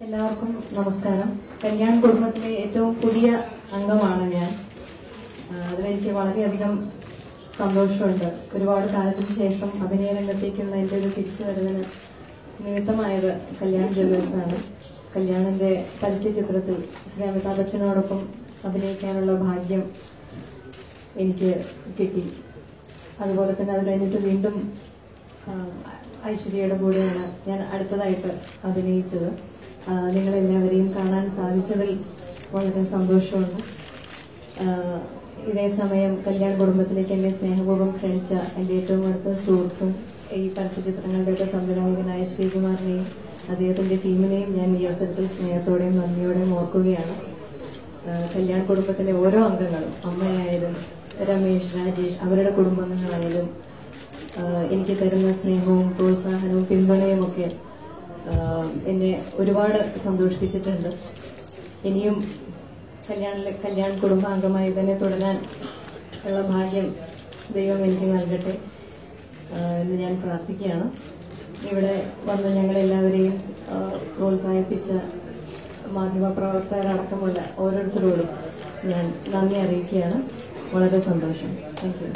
എല്ലാവർക്കും നമസ്കാരം. കല്യാൺ കുടുംബത്തിലെ ഏറ്റവും പുതിയ അംഗമാണ് ഞാൻ. അതിലെനിക്ക് വളരെയധികം സന്തോഷമുണ്ട്. ഒരുപാട് കാലത്തിന് ശേഷം അഭിനയ രംഗത്തേക്കുള്ള എൻ്റെ ഒരു തിരിച്ചുവരവിന് നിമിത്തമായത് കല്യാൺ ജ്വല്ലേഴ്സാണ്. കല്യാണിന്റെ പരസ്യ ചിത്രത്തിൽ ശ്രീ അമിതാഭ് ബച്ചനോടൊപ്പം അഭിനയിക്കാനുള്ള ഭാഗ്യം എനിക്ക് കിട്ടി. അതുപോലെ തന്നെ അത് കഴിഞ്ഞിട്ട് വീണ്ടും ഐശ്വര്യയുടെ കൂടെയാണ് ഞാൻ അടുത്തതായിട്ട് അഭിനയിച്ചത്. നിങ്ങളെല്ലാവരെയും കാണാൻ സാധിച്ചതിൽ വളരെ സന്തോഷമുണ്ട്. ഇതേ സമയം കല്യാൺ കുടുംബത്തിലേക്ക് എന്നെ സ്നേഹപൂർവ്വം ക്ഷണിച്ച എൻ്റെ ഏറ്റവും അടുത്ത സുഹൃത്തും ഈ പരസ്യചിത്രങ്ങളുടെയൊക്കെ സംവിധായകനായ ശ്രീകുമാറിനെയും അദ്ദേഹത്തിന്റെ ടീമിനെയും ഞാൻ ഈ അവസരത്തിൽ സ്നേഹത്തോടെയും നന്ദിയോടെയും ഓർക്കുകയാണ്. കല്യാൺ കുടുംബത്തിലെ ഓരോ അംഗങ്ങളും, അമ്മയായാലും രമേശ്, രാജേഷ്, അവരുടെ കുടുംബാംഗങ്ങളായാലും എനിക്ക് തരുന്ന സ്നേഹവും പ്രോത്സാഹനവും പിന്തുണയും ഒക്കെ എന്നെ ഒരുപാട് സന്തോഷിപ്പിച്ചിട്ടുണ്ട്. ഇനിയും കല്യാൺ കുടുംബാംഗമായി തന്നെ തുടരാൻ ഉള്ള ഭാഗ്യം ദൈവം എനിക്ക് നൽകട്ടെ എന്ന് ഞാൻ പ്രാർത്ഥിക്കുകയാണ്. ഇവിടെ വന്ന് ഞങ്ങളെല്ലാവരെയും പ്രോത്സാഹിപ്പിച്ച മാധ്യമപ്രവർത്തകരടക്കമുള്ള ഓരോരുത്തരോടും ഞാൻ നന്ദി അറിയിക്കുകയാണ്. വളരെ സന്തോഷം. Thank you.